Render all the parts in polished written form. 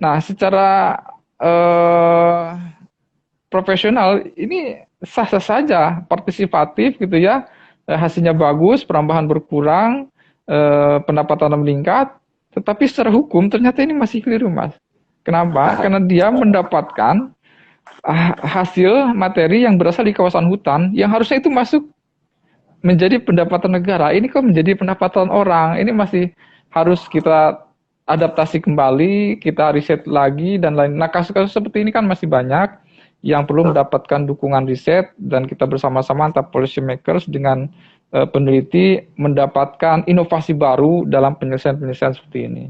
Nah, secara eh, profesional ini sah-sah saja, partisipatif gitu ya, hasilnya bagus, penambahan berkurang, pendapatan meningkat, tetapi secara hukum ternyata ini masih keliru, Mas. Kenapa? Karena dia mendapatkan hasil materi yang berasal di kawasan hutan yang harusnya itu masuk menjadi pendapatan negara. Ini kok menjadi pendapatan orang. Ini masih harus kita adaptasi kembali, kita riset lagi dan lain. Nah, kasus-kasus seperti ini kan masih banyak yang perlu mendapatkan dukungan riset dan kita bersama-sama antara policy makers dengan peneliti mendapatkan inovasi baru dalam penyelesaian-penyelesaian seperti ini.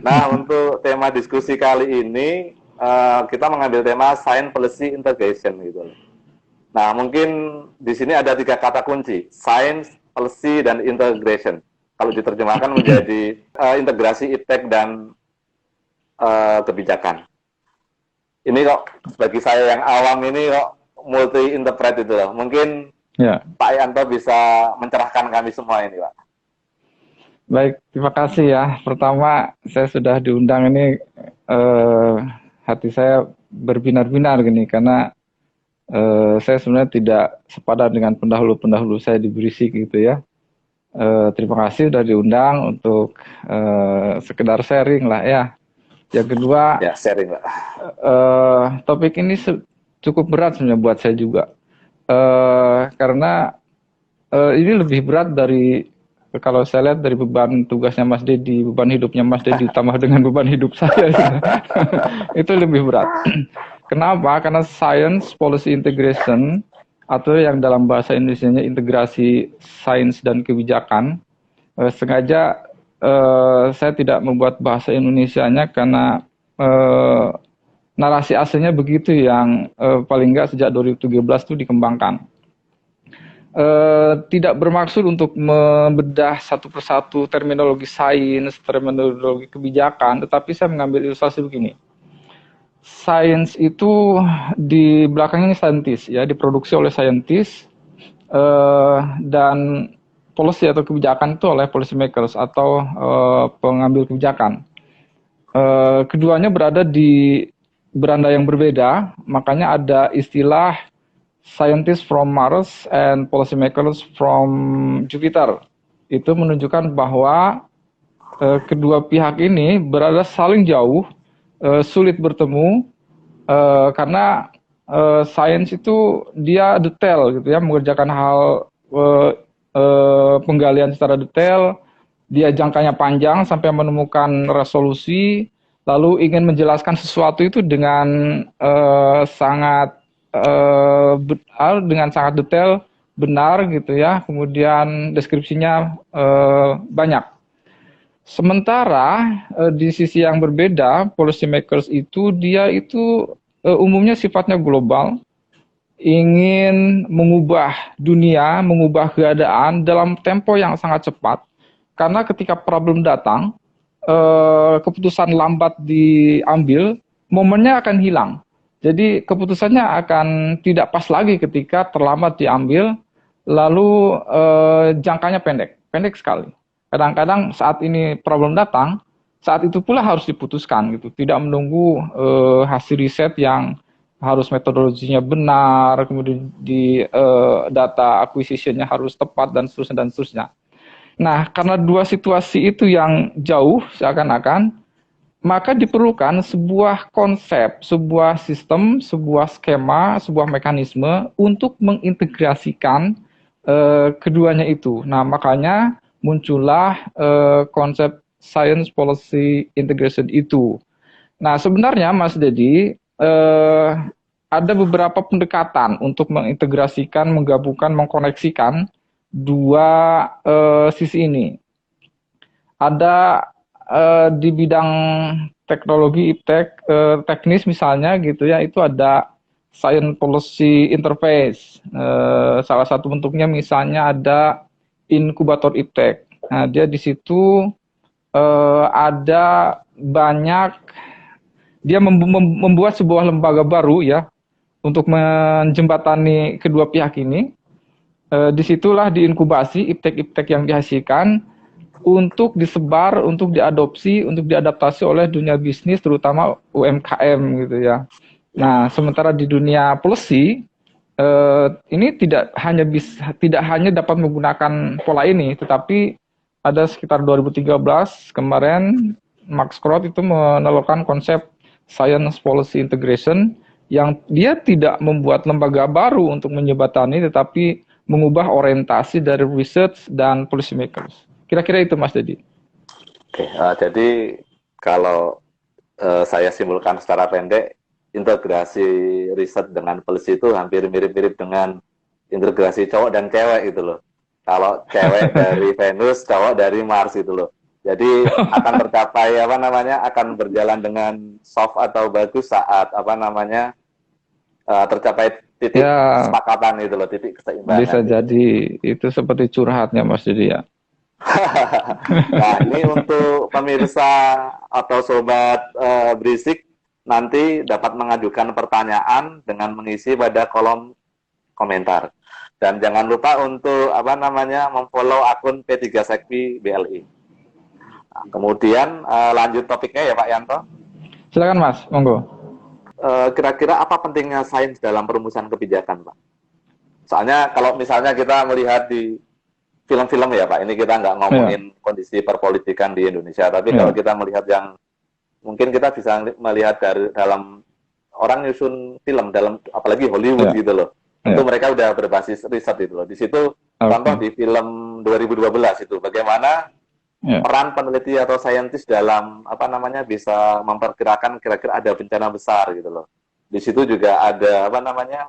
Nah, untuk tema diskusi kali ini, kita mengambil tema Science Policy Integration gitu. Nah, mungkin di sini ada 3 kata kunci, Science, Policy, dan Integration. Kalau diterjemahkan menjadi integrasi iptek dan kebijakan. Ini kok, bagi saya yang awam ini kok multi-interpret itu loh. Mungkin Pak Yanto bisa mencerahkan kami semua ini, Pak. Baik, terima kasih ya. Pertama, saya sudah diundang ini, hati saya berbinar-binar gini, karena saya sebenarnya tidak sepadan dengan pendahulu-pendahulu saya di Berisik gitu ya. Terima kasih sudah diundang untuk sekedar sharing lah ya. Yang kedua, ya, sharing lah. Topik ini cukup berat sebenarnya buat saya juga, karena ini lebih berat dari, kalau saya lihat dari beban tugasnya Mas Dedi, beban hidupnya Mas Dedi tambah dengan beban hidup saya gitu. Itu lebih berat. Kenapa? Karena science policy integration, atau yang dalam bahasa Indonesianya integrasi sains dan kebijakan, sengaja saya tidak membuat bahasa Indonesianya karena narasi aslinya begitu yang paling enggak sejak 2017 itu dikembangkan. Tidak bermaksud untuk membedah satu persatu terminologi sains, terminologi kebijakan, tetapi saya mengambil ilustrasi begini. Sains itu di belakangnya saintis, ya, diproduksi oleh saintis, dan policy atau kebijakan itu oleh policy makers atau pengambil kebijakan. Keduanya berada di beranda yang berbeda, makanya ada istilah scientists from Mars and policymakers from Jupiter. Itu menunjukkan bahwa kedua pihak ini berada saling jauh, sulit bertemu, karena sains itu dia detail gitu ya, mengerjakan hal penggalian secara detail, dia jangkanya panjang sampai menemukan resolusi, lalu ingin menjelaskan sesuatu itu dengan sangat detail, benar gitu ya, kemudian deskripsinya banyak. Sementara di sisi yang berbeda, policy makers itu dia itu umumnya sifatnya global, ingin mengubah dunia, mengubah keadaan dalam tempo yang sangat cepat, karena ketika problem datang, keputusan lambat diambil, momennya akan hilang. Jadi keputusannya akan tidak pas lagi ketika terlambat diambil, lalu jangkanya pendek sekali. Kadang-kadang saat ini problem datang, saat itu pula harus diputuskan gitu, tidak menunggu hasil riset yang harus metodologinya benar, kemudian di data acquisition-nya harus tepat dan seterusnya. Nah, karena dua situasi itu yang jauh seakan-akan, maka diperlukan sebuah konsep, sebuah sistem, sebuah skema, sebuah mekanisme untuk mengintegrasikan keduanya itu. Nah, makanya muncullah konsep science policy integration itu. Nah, sebenarnya Mas Dedi, ada beberapa pendekatan untuk mengintegrasikan, menggabungkan, mengkoneksikan dua sisi ini. Ada di bidang teknologi, iptek, teknis misalnya gitu ya, itu ada Science Policy Interface. Salah satu bentuknya misalnya ada inkubator iptek. Nah, dia di situ ada banyak, dia membuat sebuah lembaga baru ya untuk menjembatani kedua pihak ini. Disitulah diinkubasi iptek-iptek yang dihasilkan untuk disebar, untuk diadopsi, untuk diadaptasi oleh dunia bisnis, terutama UMKM gitu ya. Nah, sementara di dunia policy, ini tidak hanya dapat menggunakan pola ini, tetapi ada sekitar 2013 kemarin Max Krot itu menelurkan konsep Science Policy Integration yang dia tidak membuat lembaga baru untuk menjembatani, tetapi mengubah orientasi dari research dan policy makers. Kira-kira itu Mas Dedi. Oke, jadi kalau saya simpulkan secara pendek, integrasi riset dengan policy itu hampir mirip-mirip dengan integrasi cowok dan cewek gitu loh. Kalau cewek dari Venus, cowok dari Mars gitu loh. Jadi akan tercapai akan berjalan dengan soft atau bagus saat tercapai titik kesepakatan itu loh, titik keseimbangan. Bisa jadi itu seperti curhatnya Mas Dedi ya. Nah, ini untuk pemirsa atau sobat berisik, nanti dapat mengajukan pertanyaan dengan mengisi pada kolom komentar. Dan jangan lupa untuk memfollow akun P3 Sekpi BLI. Nah, kemudian lanjut topiknya ya Pak Yanto. Silakan Mas, monggo. Kira-kira apa pentingnya sains dalam perumusan kebijakan, Pak? Soalnya kalau misalnya kita melihat di film-film ya Pak, ini kita nggak ngomongin kondisi perpolitikan di Indonesia, tapi kalau kita melihat yang mungkin kita bisa melihat dari dalam orang nyusun film, dalam apalagi Hollywood gitu loh, itu mereka udah berbasis riset itu loh. Di situ contoh di film 2012 itu bagaimana peran peneliti atau saintis dalam bisa memperkirakan kira-kira ada bencana besar gitu loh. Di situ juga ada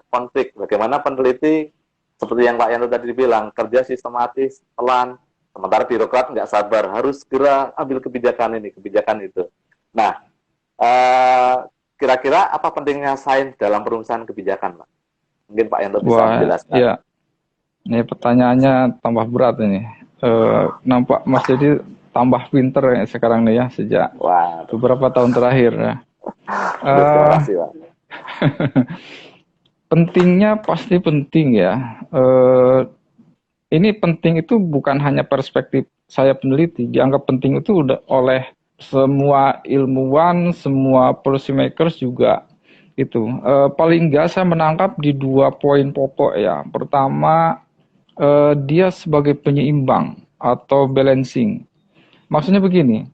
konflik, bagaimana peneliti seperti yang Pak Yanto tadi bilang, kerja sistematis, pelan, sementara birokrat nggak sabar, harus segera ambil kebijakan ini, kebijakan itu. Nah, kira-kira apa pentingnya sains dalam perumusan kebijakan, Pak? Mungkin Pak Yanto bisa menjelaskan. Iya, ini pertanyaannya tambah berat ini. Nampak Mas Dedi tambah pinter ya sekarang nih ya, sejak beberapa tahun terakhir ya. Terima kasih, Pak. Pentingnya pasti penting ya. Ini penting itu bukan hanya perspektif saya peneliti, dianggap penting itu udah oleh semua ilmuwan, semua policy makers juga itu. Paling enggak saya menangkap di 2 poin pokok ya. Pertama, dia sebagai penyeimbang atau balancing. Maksudnya begini,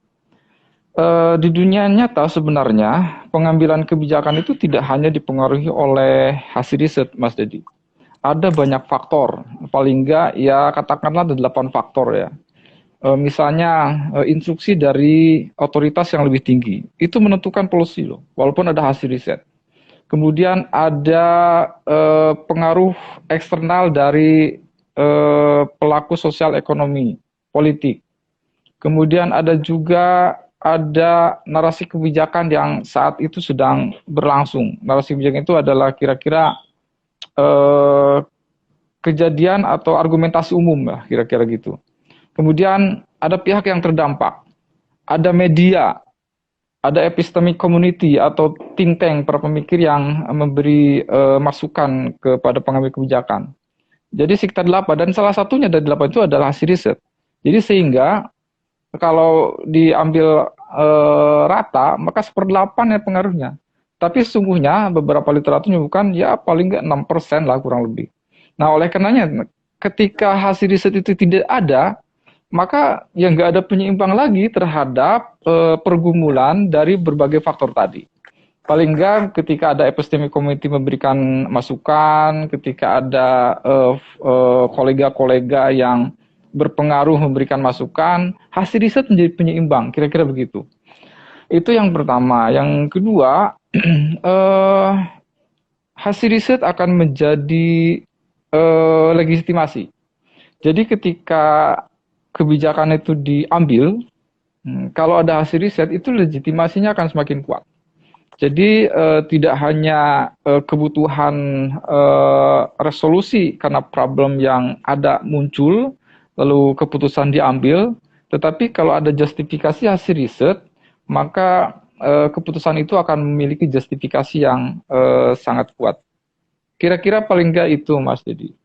di dunia nyata sebenarnya pengambilan kebijakan itu tidak hanya dipengaruhi oleh hasil riset, Mas Dedi. Ada banyak faktor, paling enggak ya katakanlah ada 8 faktor ya. Misalnya instruksi dari otoritas yang lebih tinggi, itu menentukan policy loh, walaupun ada hasil riset. Kemudian ada pengaruh eksternal dari pelaku sosial ekonomi, politik. Kemudian ada juga narasi kebijakan yang saat itu sedang berlangsung. Narasi kebijakan itu adalah kira-kira kejadian atau argumentasi umum lah, kira-kira gitu. Kemudian ada pihak yang terdampak, ada media, ada epistemic community atau think tank para pemikir yang memberi masukan kepada pengambil kebijakan. Jadi sekitar 8, dan salah satunya dari 8 itu adalah hasil riset. Jadi sehingga kalau diambil rata, maka 1/8 ya pengaruhnya. Tapi sesungguhnya beberapa literatur menyebutkan ya paling nggak 6% lah kurang lebih. Nah oleh karenanya ketika hasil riset itu tidak ada, maka ya nggak ada penyeimbang lagi terhadap pergumulan dari berbagai faktor tadi. Paling nggak ketika ada epistemic community memberikan masukan, ketika ada kolega-kolega yang berpengaruh memberikan masukan, hasil riset menjadi penyeimbang, kira-kira begitu. Itu yang pertama. Yang kedua, hasil riset akan menjadi legitimasi. Jadi ketika kebijakan itu diambil, Kalau ada hasil riset itu legitimasinya akan semakin kuat. Jadi tidak hanya kebutuhan resolusi karena problem yang ada muncul, lalu keputusan diambil, tetapi kalau ada justifikasi hasil riset, maka keputusan itu akan memiliki justifikasi yang sangat kuat. Kira-kira paling nggak itu, Mas Dedi.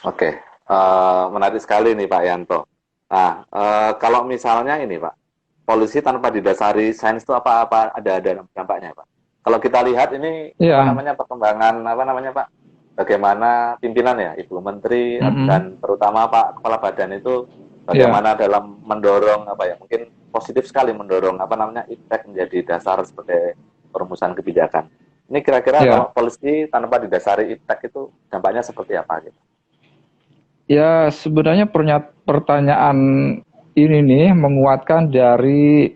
Oke, menarik sekali nih Pak Yanto. Nah, kalau misalnya ini Pak, polisi tanpa didasari sains itu apa ada dampaknya Pak? Kalau kita lihat ini apa Ya, namanya perkembangan apa namanya Pak? Bagaimana pimpinan ya, Ibu Menteri dan terutama Pak Kepala Badan itu ya, bagaimana dalam mendorong apa ya? Mungkin positif sekali mendorong apa namanya iptek menjadi dasar sebagai perumusan kebijakan. Ini kira-kira kalau ya. polisi tanpa didasari iptek itu dampaknya seperti apa gitu? Ya, sebenarnya pertanyaan ini nih menguatkan dari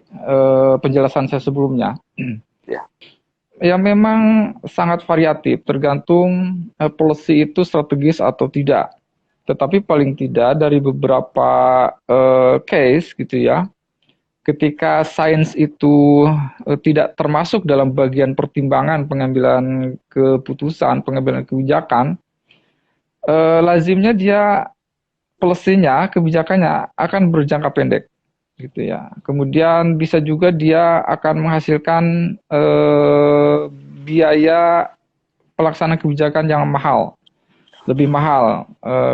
penjelasan saya sebelumnya. Ya. Ya memang sangat variatif, tergantung policy itu strategis atau tidak. Tetapi paling tidak dari beberapa case gitu ya, ketika sains itu tidak termasuk dalam bagian pertimbangan pengambilan keputusan, pengambilan kebijakan, lazimnya dia policy-nya, kebijakannya akan berjangka pendek gitu ya. Kemudian bisa juga dia akan menghasilkan biaya pelaksanaan kebijakan yang mahal, lebih mahal.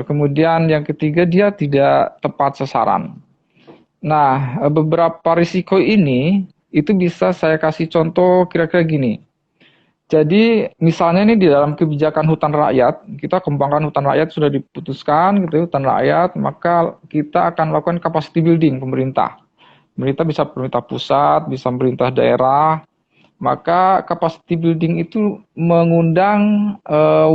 Kemudian yang ketiga dia tidak tepat sasaran. Nah, beberapa risiko ini itu bisa saya kasih contoh kira-kira gini. Jadi misalnya ini di dalam kebijakan hutan rakyat, kita kembangkan hutan rakyat sudah diputuskan gitu, hutan rakyat, maka kita akan lakukan capacity building pemerintah. Pemerintah bisa pemerintah pusat, bisa pemerintah daerah, maka capacity building itu mengundang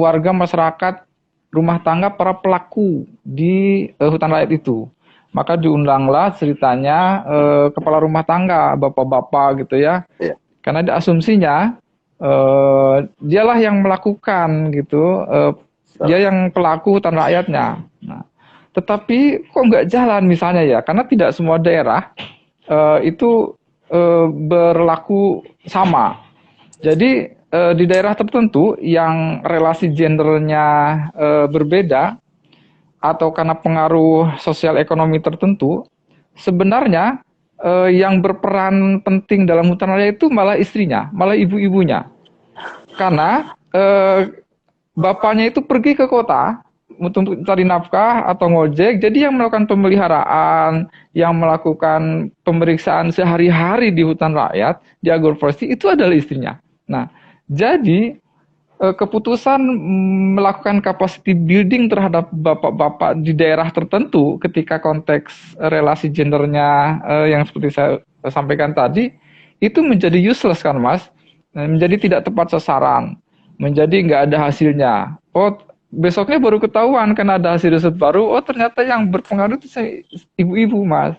warga masyarakat rumah tangga para pelaku di hutan rakyat itu. Maka diundanglah ceritanya kepala rumah tangga, bapak-bapak gitu ya. Iya. Karena ada asumsinya dialah yang melakukan gitu, dia yang pelaku hutan rakyatnya. Nah, tetapi kok nggak jalan misalnya ya, karena tidak semua daerah itu berlaku sama. Jadi di daerah tertentu yang relasi gendernya berbeda atau karena pengaruh sosial ekonomi tertentu, sebenarnya yang berperan penting dalam hutan raya itu malah istrinya, malah ibu-ibunya. Karena bapaknya itu pergi ke kota untuk cari nafkah atau ngojek, jadi yang melakukan pemeliharaan, yang melakukan pemeriksaan sehari-hari di hutan rakyat, di agroforestry itu adalah istrinya. Nah, jadi keputusan melakukan capacity building terhadap bapak-bapak di daerah tertentu ketika konteks relasi gendernya yang seperti saya sampaikan tadi, itu menjadi useless kan Mas, menjadi tidak tepat sasaran, menjadi nggak ada hasilnya. Oh, besoknya baru ketahuan karena ada hasil riset baru, oh ternyata yang berpengaruh itu ibu-ibu Mas.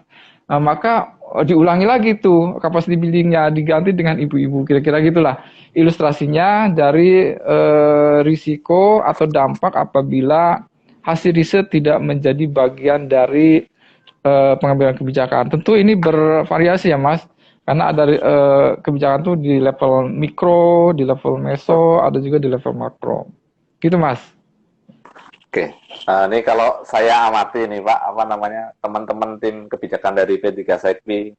Nah, maka diulangi lagi tuh capacity buildingnya, diganti dengan ibu-ibu, kira-kira gitulah ilustrasinya dari risiko atau dampak apabila hasil riset tidak menjadi bagian dari pengambilan kebijakan. Tentu ini bervariasi ya Mas, karena ada kebijakan tuh di level mikro, di level meso, ada juga di level makro. Gitu Mas. Oke, ini kalau saya amati nih Pak, apa namanya teman-teman tim kebijakan dari P3 Sekpi,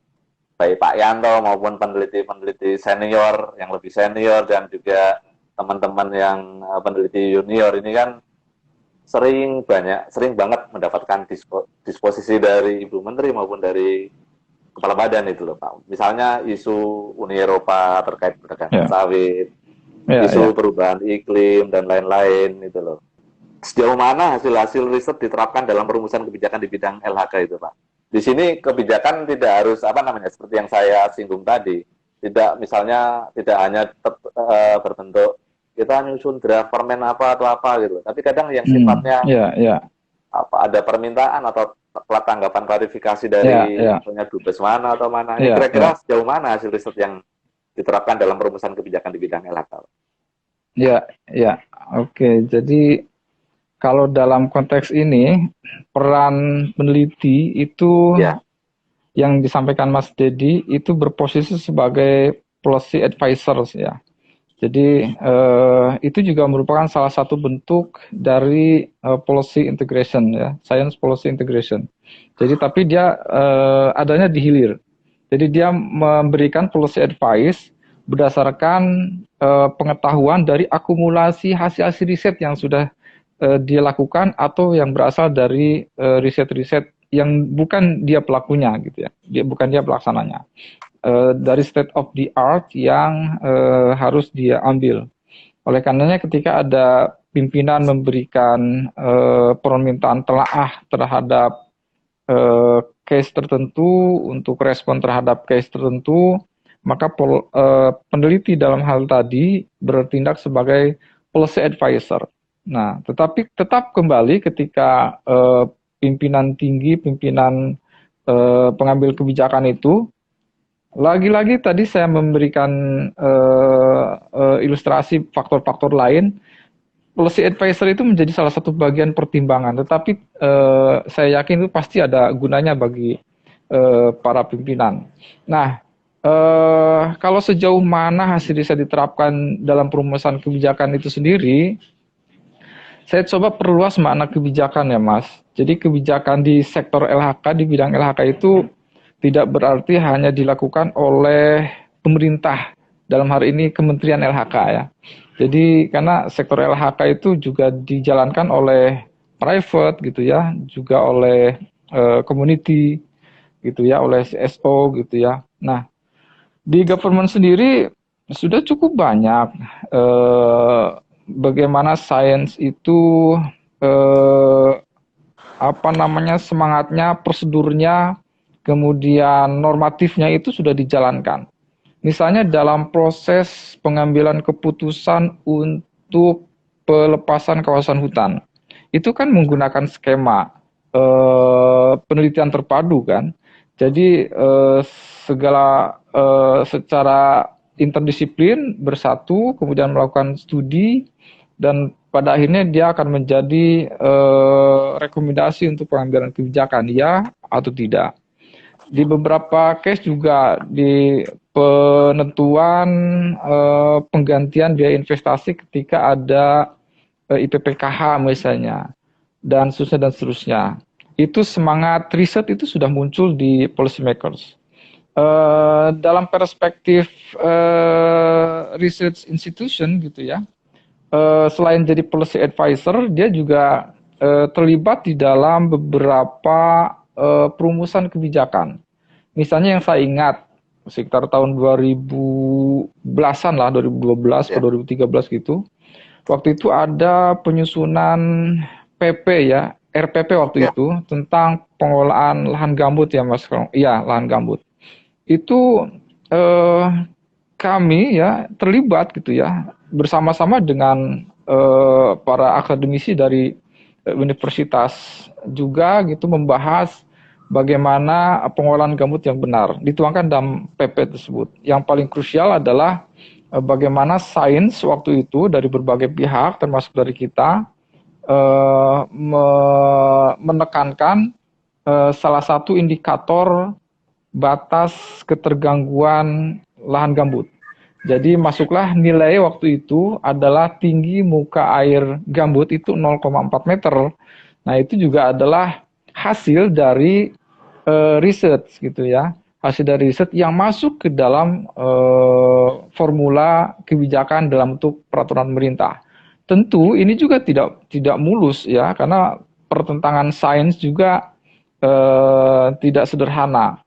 baik Pak Yanto maupun peneliti-peneliti senior yang lebih senior dan juga teman-teman yang peneliti junior ini kan sering banget mendapatkan disposisi dari Ibu Menteri maupun dari Kepala Badan itu loh Pak. Misalnya isu Uni Eropa terkait perdagangan sawit, isu perubahan iklim dan lain-lain itu loh. Sejauh mana hasil-hasil riset diterapkan dalam perumusan kebijakan di bidang LHK itu Pak? Di sini kebijakan tidak harus apa namanya seperti yang saya singgung tadi, tidak misalnya tidak hanya berbentuk kita nyusun draft permen apa atau apa gitu, tapi kadang yang sifatnya apa ada permintaan atau tanggapan klarifikasi dari misalnya dubes mana atau mana. Ini kira-kira sejauh mana hasil riset yang diterapkan dalam perumusan kebijakan di bidang LHK? Oke. Jadi kalau dalam konteks ini peran peneliti itu yang disampaikan Mas Dedi itu berposisi sebagai policy advisors ya. Jadi itu juga merupakan salah satu bentuk dari policy integration ya, science policy integration. Jadi tapi dia adanya di hilir. Jadi dia memberikan policy advice berdasarkan pengetahuan dari akumulasi hasil-hasil riset yang sudah dia lakukan atau yang berasal dari riset-riset yang bukan dia pelakunya gitu ya, bukan dia pelaksananya. Dari state of the art yang harus dia ambil. Oleh karenanya ketika ada pimpinan memberikan permintaan telaah terhadap case tertentu untuk respon terhadap case tertentu, maka peneliti dalam hal tadi bertindak sebagai policy advisor. Nah, tetapi tetap kembali ketika pimpinan tinggi, pimpinan pengambil kebijakan itu, lagi-lagi tadi saya memberikan ilustrasi faktor-faktor lain. Policy advisor itu menjadi salah satu bagian pertimbangan, tetapi saya yakin itu pasti ada gunanya bagi para pimpinan. Nah, kalau sejauh mana hasil riset diterapkan dalam perumusan kebijakan itu sendiri, saya coba perluas makna kebijakan ya Mas. Jadi kebijakan di sektor LHK, di bidang LHK itu tidak berarti hanya dilakukan oleh pemerintah, dalam hari ini Kementerian LHK ya. Jadi karena sektor LHK itu juga dijalankan oleh private gitu ya, juga oleh community gitu ya, oleh CSO gitu ya. Nah, di government sendiri sudah cukup banyak bagaimana sains itu semangatnya, prosedurnya, kemudian normatifnya itu sudah dijalankan. Misalnya dalam proses pengambilan keputusan untuk pelepasan kawasan hutan, itu kan menggunakan skema penelitian terpadu kan. Jadi segala secara interdisiplin bersatu, kemudian melakukan studi, dan pada akhirnya dia akan menjadi rekomendasi untuk pengambilan kebijakan, ya atau tidak. Di beberapa case juga di penentuan penggantian biaya investasi ketika ada IPPKH misalnya, dan seterusnya. Itu semangat riset itu sudah muncul di policy makers. Dalam perspektif research institution gitu ya, selain jadi policy advisor, dia juga terlibat di dalam beberapa perumusan kebijakan. Misalnya yang saya ingat, sekitar tahun 2010-an lah, 2012 atau 2013 gitu. Waktu itu ada penyusunan PP ya, RPP waktu itu tentang pengelolaan lahan gambut ya Mas. Iya, lahan gambut. Itu kami ya terlibat gitu ya, bersama-sama dengan para akademisi dari universitas juga gitu, membahas bagaimana pengolahan gambut yang benar dituangkan dalam PP tersebut. Yang paling krusial adalah bagaimana sains waktu itu dari berbagai pihak termasuk dari kita menekankan salah satu indikator batas ketergangguan lahan gambut. Jadi masuklah nilai waktu itu adalah tinggi muka air gambut itu 0,4 meter. Nah itu juga adalah hasil dari riset gitu ya. Hasil dari riset yang masuk ke dalam formula kebijakan dalam bentuk peraturan pemerintah. Tentu ini juga tidak mulus ya, karena pertentangan sains juga tidak sederhana.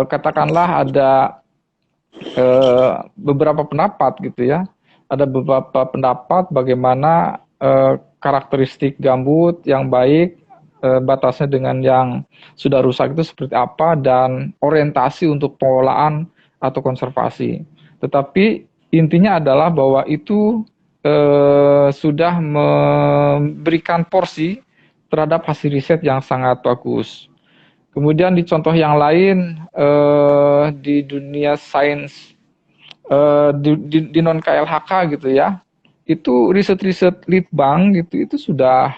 Katakanlah ada beberapa pendapat gitu ya. Ada beberapa pendapat bagaimana karakteristik gambut yang baik, batasnya dengan yang sudah rusak itu seperti apa, dan orientasi untuk pengolahan atau konservasi. Tetapi intinya adalah bahwa itu sudah memberikan porsi terhadap hasil riset yang sangat bagus. Kemudian di contoh yang lain di dunia sains, di non KLHK gitu ya, itu riset-riset litbang gitu itu sudah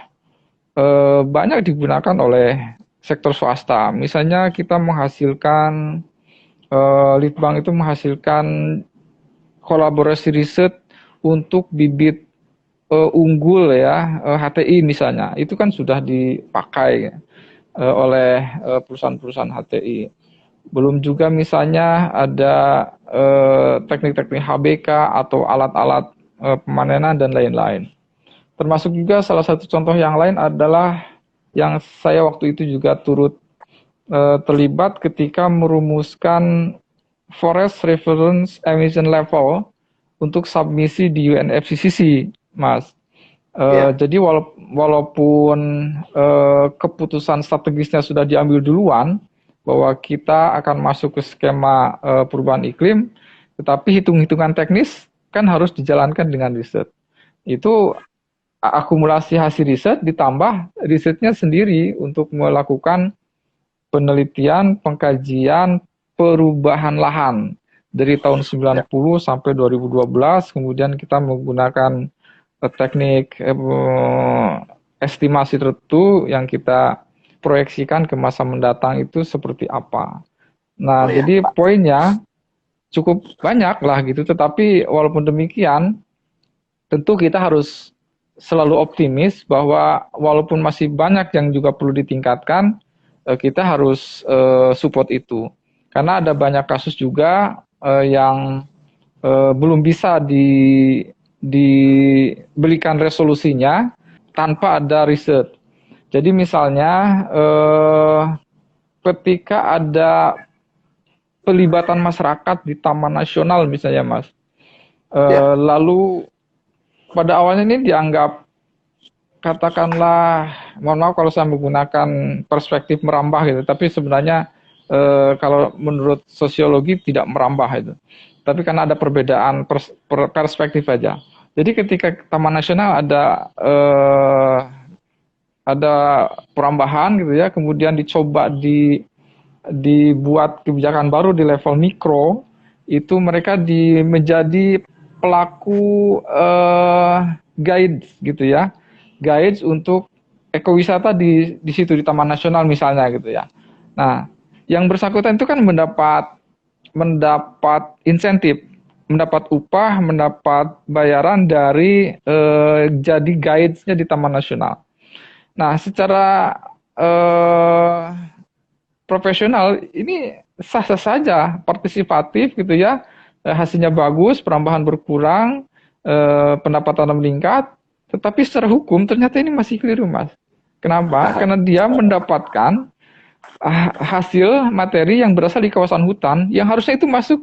banyak digunakan oleh sektor swasta. Misalnya kita menghasilkan Litbang itu menghasilkan kolaborasi riset untuk bibit unggul ya, HTI misalnya. Itu kan sudah dipakai oleh perusahaan-perusahaan HTI. Belum juga misalnya ada teknik-teknik HBK atau alat-alat pemanenan dan lain-lain. Termasuk juga salah satu contoh yang lain adalah yang saya waktu itu juga turut terlibat ketika merumuskan Forest Reference Emission Level untuk submisi di UNFCCC, Mas. Jadi walaupun keputusan strategisnya sudah diambil duluan bahwa kita akan masuk ke skema perubahan iklim, tetapi hitung-hitungan teknis kan harus dijalankan dengan riset. Itu akumulasi hasil riset ditambah risetnya sendiri untuk melakukan penelitian, pengkajian, perubahan lahan dari tahun 90 sampai 2012, kemudian kita menggunakan teknik estimasi tertentu yang kita proyeksikan ke masa mendatang itu seperti apa. Nah, jadi poinnya cukup banyak lah gitu, tetapi walaupun demikian, tentu kita harus selalu optimis bahwa walaupun masih banyak yang juga perlu ditingkatkan, kita harus support itu. Karena ada banyak kasus juga yang belum bisa dibelikan resolusinya tanpa ada riset. Jadi misalnya ketika ada pelibatan masyarakat di Taman Nasional misalnya, Mas, lalu pada awalnya ini dianggap, katakanlah, mohon maaf kalau saya menggunakan perspektif merambah gitu, tapi sebenarnya kalau menurut sosiologi tidak merambah itu. Tapi karena ada perbedaan perspektif aja. Jadi ketika Taman Nasional ada perambahan gitu ya, kemudian dicoba dibuat kebijakan baru di level mikro, itu mereka menjadi pelaku guide gitu ya. Guides untuk ekowisata di situ di Taman Nasional misalnya gitu ya. Nah, yang bersangkutan itu kan mendapat insentif, mendapat upah, mendapat bayaran dari jadi guides-nya di Taman Nasional. Nah, secara profesional ini sah-sah saja, partisipatif gitu ya, hasilnya bagus, perambahan berkurang, pendapatan meningkat. Tetapi secara hukum ternyata ini masih keliru, Mas. Kenapa? Karena dia mendapatkan hasil materi yang berasal di kawasan hutan yang harusnya itu masuk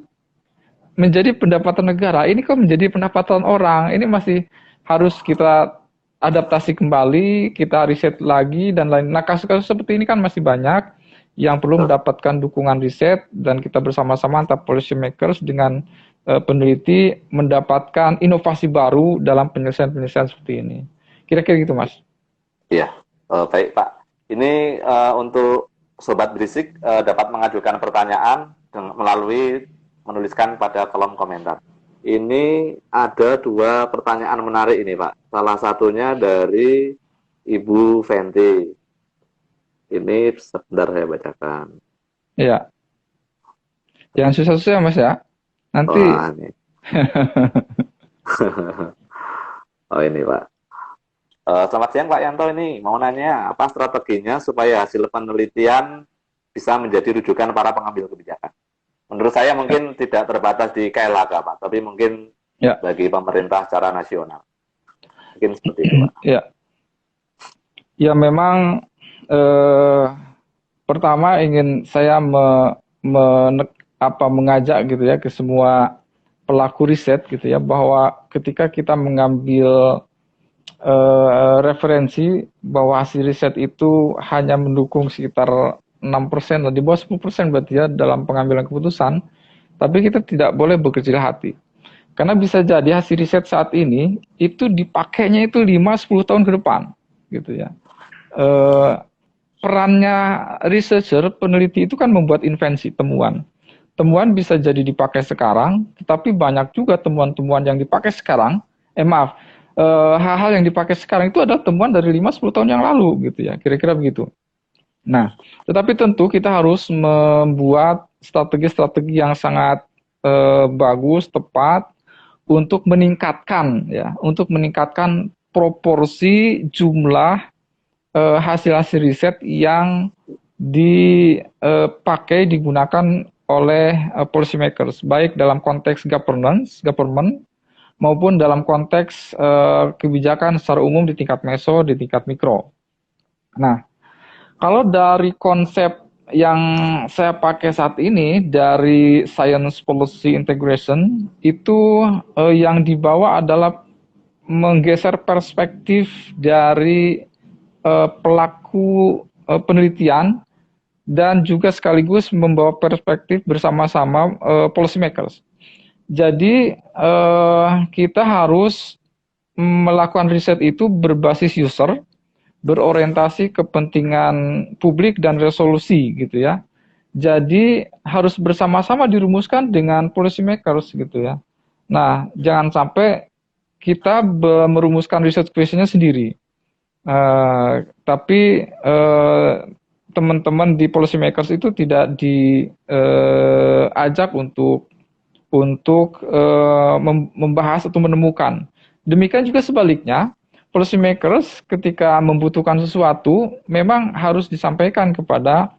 menjadi pendapatan negara. Ini kok menjadi pendapatan orang. Ini masih harus kita adaptasi kembali, kita riset lagi dan lain. Nah, kasus-kasus seperti ini kan masih banyak yang perlu mendapatkan dukungan riset, dan kita bersama-sama antara policy makers dengan peneliti mendapatkan inovasi baru dalam penyelesaian seperti ini. Kira-kira gitu, Mas. Iya, baik Pak. Ini untuk Sobat Berisik dapat mengajukan pertanyaan melalui menuliskan pada kolom komentar. Ini ada 2 pertanyaan menarik ini Pak. Salah satunya dari Ibu Fenty. Ini sebentar saya bacakan. Iya. Yang susah-susah Mas ya. Nanti. Ini. Ini Pak. Selamat siang Pak Yanto, ini mau nanya apa strateginya supaya hasil penelitian bisa menjadi rujukan para pengambil kebijakan. Menurut saya mungkin tidak terbatas di KLHK Pak, tapi mungkin bagi pemerintah secara nasional. Mungkin seperti itu Pak. Ya memang pertama ingin saya mengajak gitu ya ke semua pelaku riset gitu ya, bahwa ketika kita mengambil referensi bahwa hasil riset itu hanya mendukung sekitar 6%, di bawah 10% berarti ya dalam pengambilan keputusan, tapi kita tidak boleh berkecil hati. Karena bisa jadi hasil riset saat ini itu dipakainya itu 5-10 tahun ke depan gitu ya. Perannya researcher, peneliti itu kan membuat invensi, temuan. Temuan bisa jadi dipakai sekarang, tetapi banyak juga temuan-temuan yang dipakai sekarang, hal-hal yang dipakai sekarang itu adalah temuan dari 5-10 tahun yang lalu gitu ya, kira-kira begitu. Nah, tetapi tentu kita harus membuat strategi-strategi yang sangat bagus, tepat untuk meningkatkan ya, untuk meningkatkan proporsi jumlah hasil-hasil riset yang dipakai digunakan oleh policy makers, baik dalam konteks government maupun dalam konteks kebijakan secara umum di tingkat meso, di tingkat mikro. Nah, kalau dari konsep yang saya pakai saat ini dari Science Policy Integration itu yang dibawa adalah menggeser perspektif dari pelaku penelitian dan juga sekaligus membawa perspektif bersama-sama policy makers. Jadi kita harus melakukan riset itu berbasis user, berorientasi kepentingan publik dan resolusi gitu ya. Jadi harus bersama-sama dirumuskan dengan policy makers gitu ya. Nah, jangan sampai kita merumuskan research questionnya sendiri. Tapi teman-teman di policy makers itu tidak diajak untuk membahas atau menemukan. Demikian juga sebaliknya, policy makers ketika membutuhkan sesuatu memang harus disampaikan kepada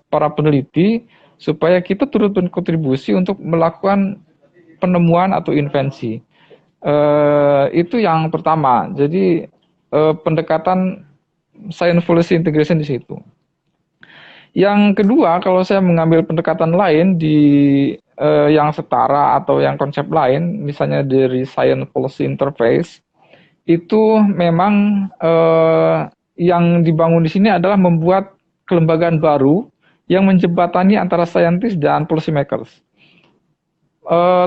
para peneliti supaya kita turut berkontribusi untuk melakukan penemuan atau invensi. Itu yang pertama. Jadi pendekatan science policy integration di situ. Yang kedua, kalau saya mengambil pendekatan lain di yang setara atau yang konsep lain, misalnya dari science policy interface, itu memang yang dibangun di sini adalah membuat kelembagaan baru yang menjembatani antara scientist dan policy makers.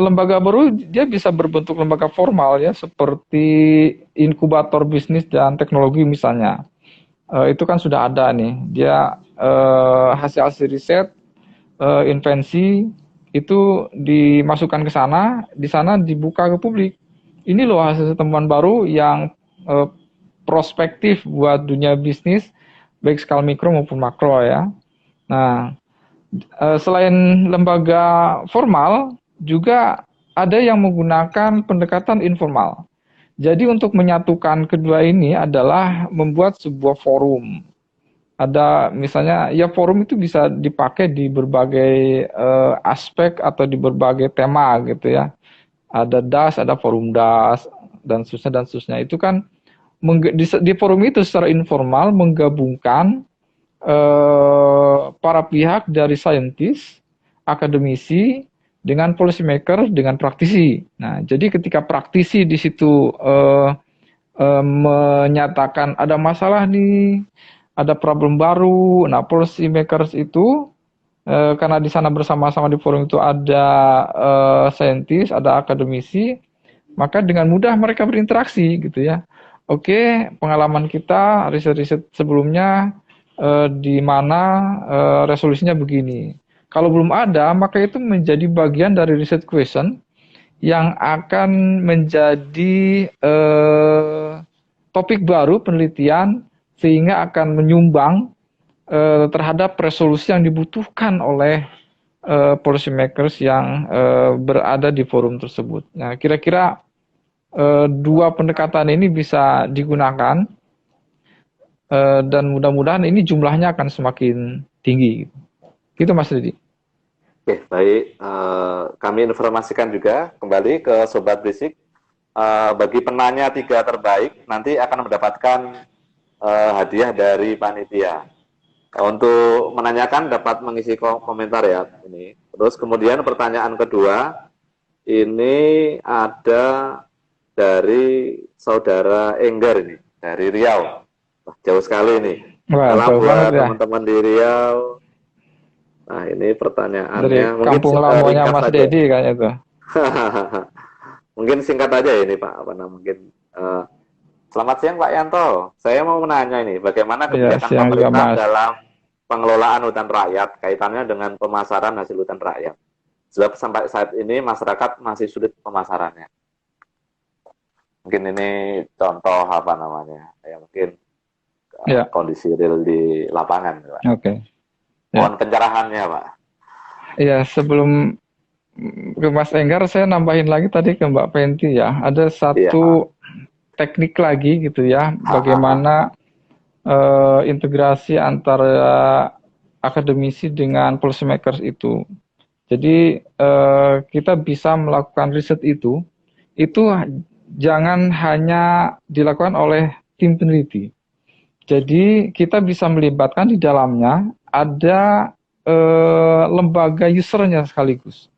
Lembaga baru dia bisa berbentuk lembaga formal ya, seperti inkubator bisnis dan teknologi misalnya. Itu kan sudah ada nih, dia hasil-hasil riset, invensi itu dimasukkan ke sana, di sana dibuka ke publik. Ini loh hasil temuan baru yang prospektif buat dunia bisnis, baik skala mikro maupun makro ya. Nah, selain lembaga formal, juga ada yang menggunakan pendekatan informal. Jadi untuk menyatukan kedua ini adalah membuat sebuah forum. Ada misalnya ya forum itu bisa dipakai di berbagai aspek atau di berbagai tema gitu ya. Ada DAS, ada forum DAS dan seterusnya. Itu kan di forum itu secara informal menggabungkan para pihak dari saintis, akademisi, dengan policy maker, dengan praktisi. Nah, jadi ketika praktisi di situ menyatakan ada masalah nih, ada problem baru, nah policy makers itu karena di sana bersama-sama di forum itu ada saintis, ada akademisi, maka dengan mudah mereka berinteraksi gitu ya. Oke, pengalaman kita riset-riset sebelumnya di mana resolusinya begini. Kalau belum ada, maka itu menjadi bagian dari research question yang akan menjadi topik baru penelitian sehingga akan menyumbang terhadap resolusi yang dibutuhkan oleh policy makers yang berada di forum tersebut. Nah, kira-kira dua pendekatan ini bisa digunakan dan mudah-mudahan ini jumlahnya akan semakin tinggi. Gitu Mas Didi. Oke, baik. Kami informasikan juga kembali ke Sobat Berisik. Bagi penanya 3 terbaik, nanti akan mendapatkan hadiah dari panitia. Untuk menanyakan dapat mengisi komentar ya. Ini. Terus kemudian pertanyaan kedua, ini ada dari saudara Enggar ini, dari Riau. Jauh sekali ini. Salam buat teman-teman di Riau. Nah, ini pertanyaannya. Dari kampung lamanya Mas Dedi kayaknya itu. Mungkin singkat aja ini Pak. Mungkin. Selamat siang Pak Yanto. Saya mau menanya ini, bagaimana kebijakan pemerintah dalam pengelolaan hutan rakyat kaitannya dengan pemasaran hasil hutan rakyat. Sebab sampai saat ini masyarakat masih sulit pemasarannya. Mungkin ini contoh ya mungkin Ya. kondisi real di lapangan, Pak. Oke. Ya. Mohon pencerahannya, Pak. Ya, sebelum ke Mas Enggar, saya nambahin lagi tadi ke Mbak Penti ya. Ada satu teknik lagi gitu ya, bagaimana integrasi antara akademisi dengan policy makers itu. Jadi kita bisa melakukan riset itu jangan hanya dilakukan oleh tim peneliti. Jadi kita bisa melibatkan di dalamnya ada lembaga usernya sekaligus.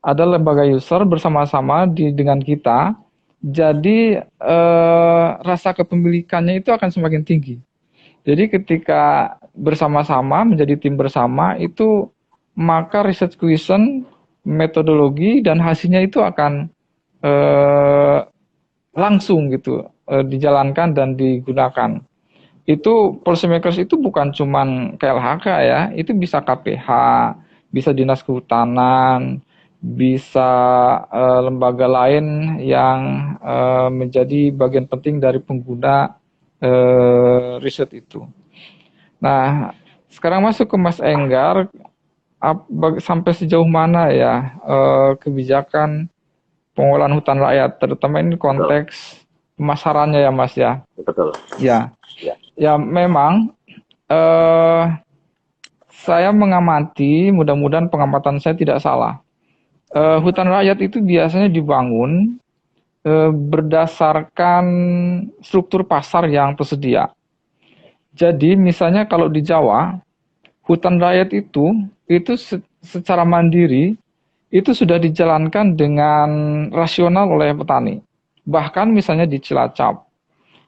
Ada lembaga user bersama-sama dengan kita. Jadi rasa kepemilikannya itu akan semakin tinggi. Jadi ketika bersama-sama menjadi tim bersama itu, maka research question, metodologi dan hasilnya itu akan langsung gitu dijalankan dan digunakan. Itu policymakers itu bukan cuman KLHK ya, itu bisa KPH, bisa Dinas Kehutanan, bisa lembaga lain yang menjadi bagian penting dari pengguna riset itu. Nah, sekarang masuk ke Mas Enggar, sampai sejauh mana ya kebijakan pengolahan hutan rakyat, terutama ini konteks pemasarannya ya Mas ya. Betul. Ya memang saya mengamati, mudah-mudahan pengamatan saya tidak salah. Hutan rakyat itu biasanya dibangun berdasarkan struktur pasar yang tersedia. Jadi misalnya kalau di Jawa, hutan rakyat itu secara mandiri itu sudah dijalankan dengan rasional oleh petani. Bahkan misalnya di Cilacap,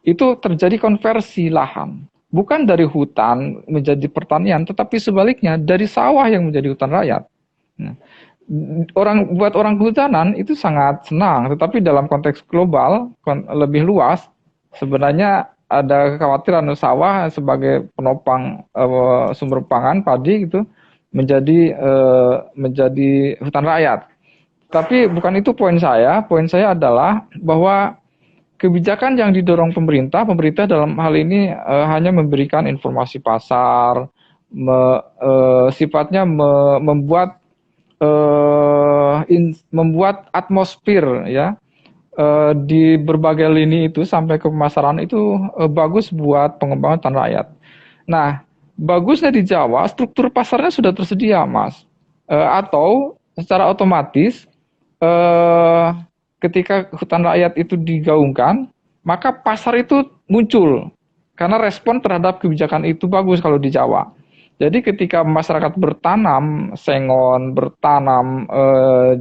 itu terjadi konversi lahan. Bukan dari hutan menjadi pertanian, tetapi sebaliknya dari sawah yang menjadi hutan rakyat. Nah, buat orang kehutanan itu sangat senang, tetapi dalam konteks global lebih luas sebenarnya ada kekhawatiran sawah sebagai penopang sumber pangan padi gitu menjadi hutan rakyat. Tapi bukan itu poin saya. Poin saya adalah bahwa kebijakan yang didorong pemerintah dalam hal ini hanya memberikan informasi pasar, sifatnya membuat atmosfer ya di berbagai lini itu sampai ke pemasaran itu bagus buat pengembangan hutan rakyat. Nah, bagusnya di Jawa struktur pasarnya sudah tersedia, Mas. Atau secara otomatis ketika hutan rakyat itu digaungkan, maka pasar itu muncul karena respon terhadap kebijakan itu bagus kalau di Jawa. Jadi ketika masyarakat bertanam sengon, bertanam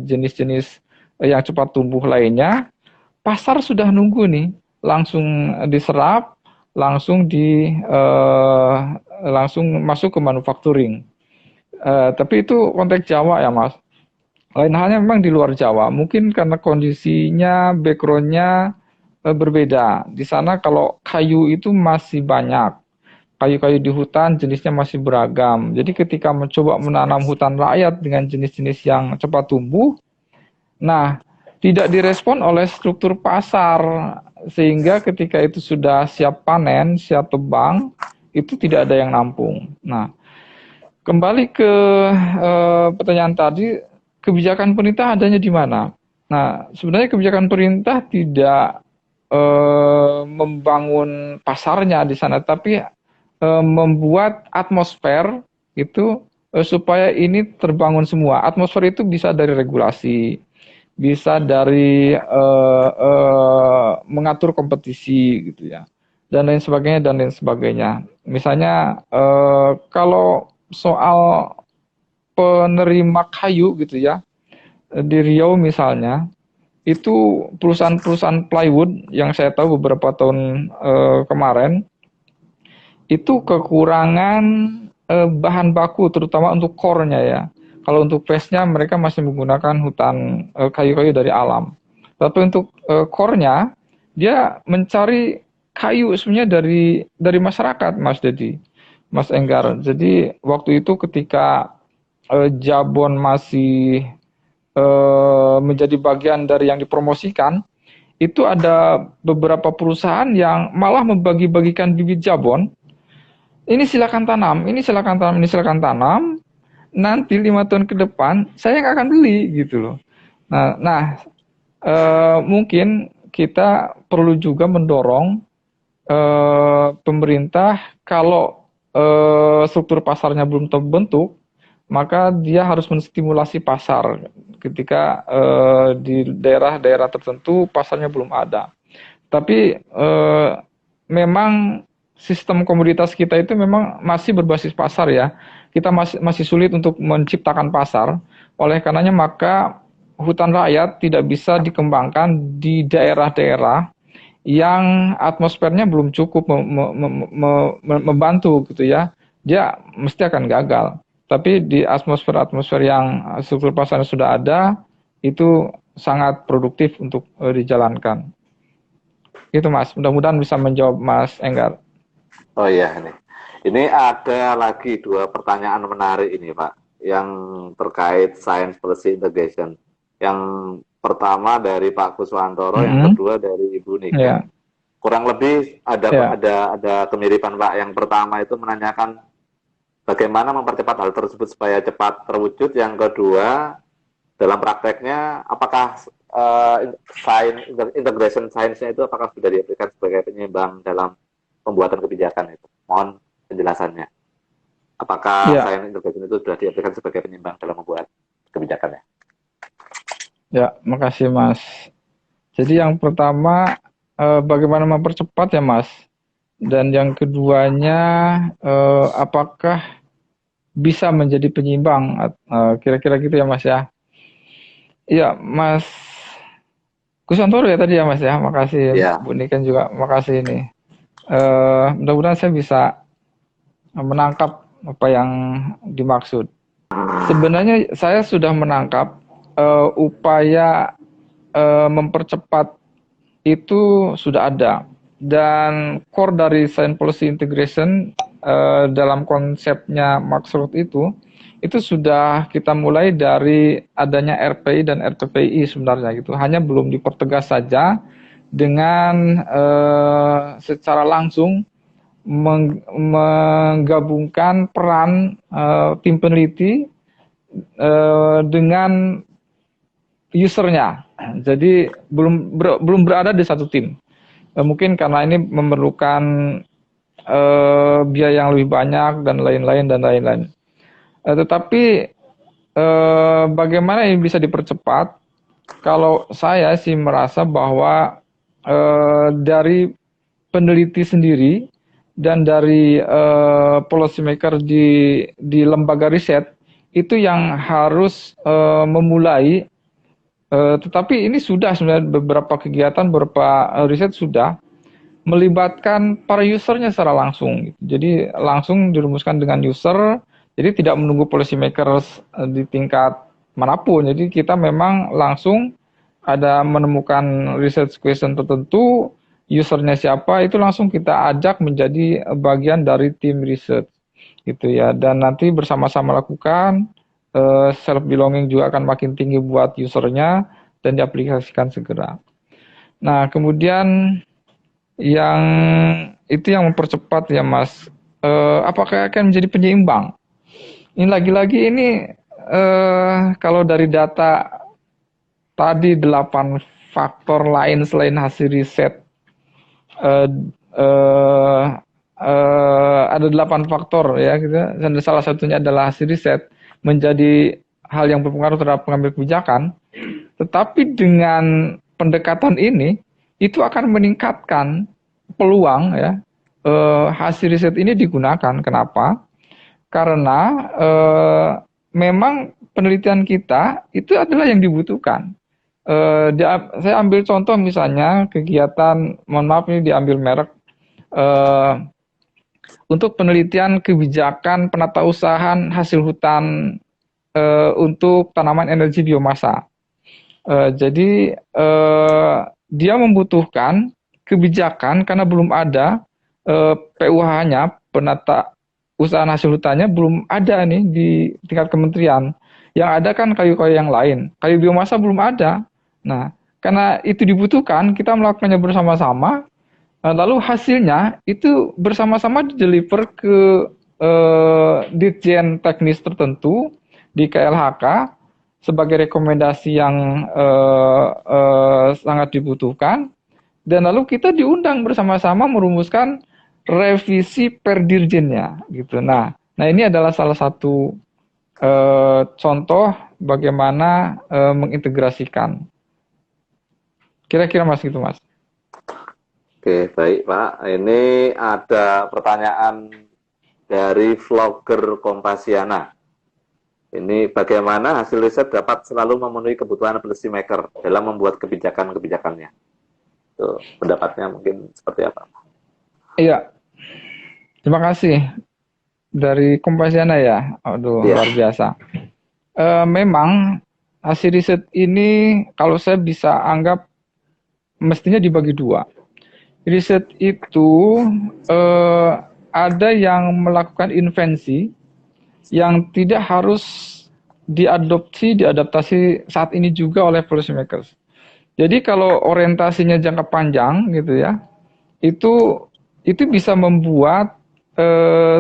jenis-jenis yang cepat tumbuh lainnya, pasar sudah nunggu nih, langsung diserap, langsung masuk ke manufacturing. Tapi itu konteks Jawa ya Mas. Lain halnya memang di luar Jawa, mungkin karena kondisinya, background-nya berbeda. Di sana kalau kayu itu masih banyak. Kayu-kayu di hutan jenisnya masih beragam. Jadi ketika mencoba menanam hutan rakyat dengan jenis-jenis yang cepat tumbuh, nah tidak direspon oleh struktur pasar. Sehingga ketika itu sudah siap panen, siap tebang, itu tidak ada yang nampung. Nah, kembali ke pertanyaan tadi, kebijakan pemerintah adanya di mana? Nah, sebenarnya kebijakan pemerintah tidak membangun pasarnya di sana, tapi membuat atmosfer itu supaya ini terbangun semua. Atmosfer itu bisa dari regulasi, bisa dari mengatur kompetisi gitu ya, dan lain sebagainya. Misalnya kalau soal penerima kayu gitu ya, di Riau misalnya, itu perusahaan-perusahaan plywood yang saya tahu beberapa tahun kemarin, itu kekurangan bahan baku terutama untuk core-nya ya. Kalau untuk face-nya mereka masih menggunakan hutan kayu-kayu dari alam. Tapi untuk core-nya dia mencari kayu sebenarnya dari masyarakat, Mas Dedi, Mas Enggar. Jadi waktu itu ketika Jabon masih menjadi bagian dari yang dipromosikan, itu ada beberapa perusahaan yang malah membagi-bagikan bibit Jabon ini silakan tanam, ini silakan tanam, ini silakan tanam. Nanti 5 tahun ke depan saya nggak akan beli gitu loh. Nah, mungkin kita perlu juga mendorong pemerintah kalau struktur pasarnya belum terbentuk, maka dia harus menstimulasi pasar ketika di daerah-daerah tertentu pasarnya belum ada. Tapi memang sistem komoditas kita itu memang masih berbasis pasar ya. Kita masih sulit untuk menciptakan pasar. Oleh karenanya maka hutan rakyat tidak bisa dikembangkan di daerah-daerah yang atmosfernya belum cukup membantu gitu ya. Dia mesti akan gagal. Tapi di atmosfer-atmosfer yang struktur pasarnya sudah ada, itu sangat produktif untuk dijalankan. Itu Mas, mudah-mudahan bisa menjawab Mas Enggar. Oh iya, ini ada lagi 2 pertanyaan menarik ini Pak, yang terkait science policy integration. Yang pertama dari Pak Kuswantoro, yang kedua dari Ibu Nika. Yeah. Kurang lebih ada kemiripan Pak. Yang pertama itu menanyakan bagaimana mempercepat hal tersebut supaya cepat terwujud. Yang kedua, dalam prakteknya apakah integration science-nya itu apakah sudah diaplikasikan sebagai penyeimbang dalam pembuatan kebijakan itu? Mohon penjelasannya. Apakah science integration itu sudah diaplikasikan sebagai penyeimbang dalam membuat kebijakannya? Ya, makasih Mas. Jadi yang pertama bagaimana mempercepat ya Mas. Dan yang keduanya apakah bisa menjadi penyeimbang, kira-kira gitu ya Mas ya. Iya Mas Kusantoro ya tadi ya Mas ya, makasih ya. Bu Niken juga makasih ini. Mudah-mudahan saya bisa menangkap apa yang dimaksud. Sebenarnya saya sudah menangkap upaya mempercepat itu sudah ada, dan core dari science policy integration dalam konsepnya Max Roth itu sudah kita mulai dari adanya RPI dan RPPI sebenarnya gitu, hanya belum dipertegas saja dengan secara langsung menggabungkan peran tim peneliti dengan usernya. Jadi belum berada di satu tim. Mungkin karena ini memerlukan biaya yang lebih banyak dan lain-lain. Tetapi bagaimana ini bisa dipercepat? Kalau saya sih merasa bahwa dari peneliti sendiri dan dari policy maker di lembaga riset itu yang harus memulai. Tetapi ini sudah sebenarnya beberapa kegiatan, beberapa riset sudah melibatkan para usernya secara langsung. Jadi langsung dirumuskan dengan user, jadi tidak menunggu policy makers di tingkat manapun. Jadi kita memang langsung ada menemukan research question tertentu, usernya siapa, itu langsung kita ajak menjadi bagian dari tim research. Gitu ya. Dan nanti bersama-sama lakukan, self belonging juga akan makin tinggi buat usernya dan diaplikasikan segera. Nah, kemudian yang itu yang mempercepat ya Mas, apakah akan menjadi penyeimbang? Ini lagi-lagi ini kalau dari data tadi 8 faktor lain selain hasil riset, ada 8 faktor ya gitu, dan salah satunya adalah hasil riset menjadi hal yang berpengaruh terhadap pengambil kebijakan. Tetapi dengan pendekatan ini itu akan meningkatkan peluang ya hasil riset ini digunakan. Kenapa? Karena memang penelitian kita itu adalah yang dibutuhkan. Saya ambil contoh misalnya kegiatan, mohon maaf ini diambil merek, untuk penelitian kebijakan penatausahaan hasil hutan untuk tanaman energi biomasa. Jadi dia membutuhkan kebijakan karena belum ada PUH-nya, penata usaha hasil hutannya belum ada nih di tingkat kementerian. Yang ada kan kayu-kayu yang lain, kayu biomasa belum ada. Nah, karena itu dibutuhkan, kita melakukannya bersama-sama Lalu hasilnya itu bersama-sama dideliver ke Ditjen Teknis tertentu di KLHK sebagai rekomendasi yang sangat dibutuhkan, dan lalu kita diundang bersama-sama merumuskan revisi per dirjennya gitu. Nah ini adalah salah satu contoh bagaimana mengintegrasikan. Kira-kira Mas gitu Mas. Oke, baik Pak. Ini ada pertanyaan dari vlogger Kompasiana. Ini bagaimana hasil riset dapat selalu memenuhi kebutuhan policy maker dalam membuat kebijakan-kebijakannya. Tuh, pendapatnya mungkin seperti apa? Iya, terima kasih. Dari Kompasiana ya, aduh Ya. luar biasa. Memang hasil riset ini kalau saya bisa anggap mestinya dibagi dua. Riset itu ada yang melakukan invensi yang tidak harus diadaptasi saat ini juga oleh policy makers. Jadi kalau orientasinya jangka panjang gitu ya, itu bisa membuat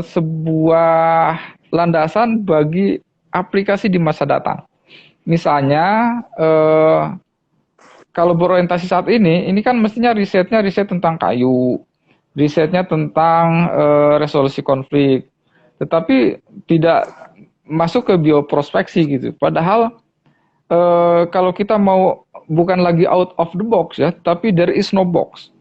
sebuah landasan bagi aplikasi di masa datang. Misalnya kalau berorientasi saat ini kan mestinya riset tentang kayu, risetnya tentang resolusi konflik, tetapi tidak masuk ke bioprospeksi gitu. Padahal kalau kita mau bukan lagi out of the box ya, tapi there is no box.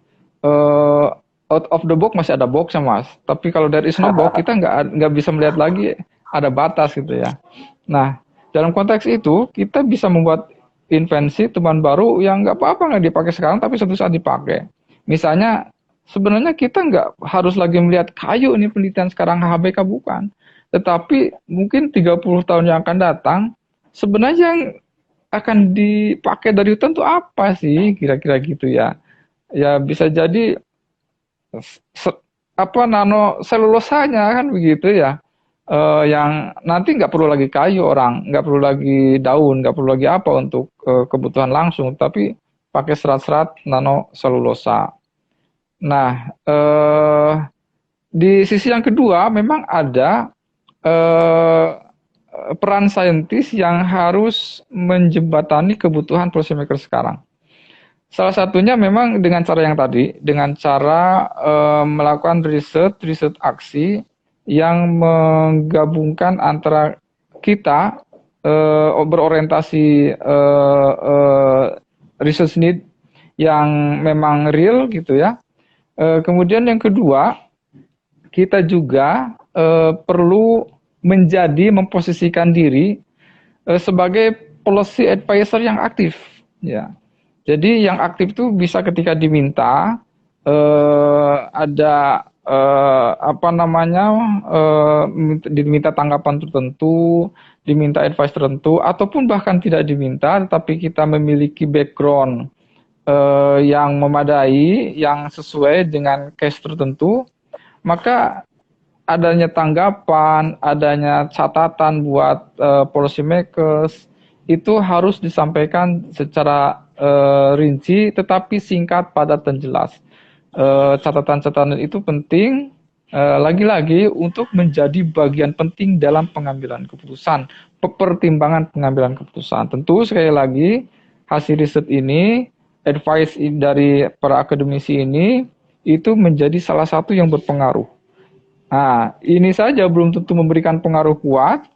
Out of the box masih ada box ya Mas, tapi kalau there is no box kita nggak bisa melihat lagi ada batas gitu ya. Nah dalam konteks itu kita bisa membuat invensi teman baru yang nggak apa-apa nggak dipakai sekarang tapi suatu saat dipakai. Misalnya sebenarnya kita nggak harus lagi melihat kayu ini penelitian sekarang HBK bukan, tetapi mungkin 30 tahun yang akan datang sebenarnya yang akan dipakai dari hutan itu apa sih kira-kira gitu ya. Ya bisa jadi nano selulosanya kan begitu ya. Yang nanti nggak perlu lagi kayu orang, nggak perlu lagi daun, nggak perlu lagi apa untuk kebutuhan langsung, tapi pakai serat-serat nano selulosa. Nah, di sisi yang kedua memang ada peran saintis yang harus menjembatani kebutuhan policymaker sekarang. Salah satunya memang dengan cara yang tadi, dengan cara melakukan riset aksi yang menggabungkan antara kita berorientasi research need yang memang real gitu ya. Kemudian yang kedua, kita juga perlu memposisikan diri sebagai policy advisor yang aktif ya. Jadi yang aktif itu bisa ketika diminta ada diminta tanggapan tertentu, diminta advice tertentu, ataupun bahkan tidak diminta, tetapi kita memiliki background yang memadai, yang sesuai dengan case tertentu, maka adanya tanggapan, adanya catatan buat policy makers itu harus disampaikan secara rinci, tetapi singkat, padat, dan jelas. Catatan-catatan itu penting lagi-lagi untuk menjadi bagian penting dalam pengambilan keputusan, pertimbangan pengambilan keputusan. Tentu sekali lagi hasil riset ini, advice dari para akademisi ini itu menjadi salah satu yang berpengaruh. Nah, ini saja belum tentu memberikan pengaruh kuat,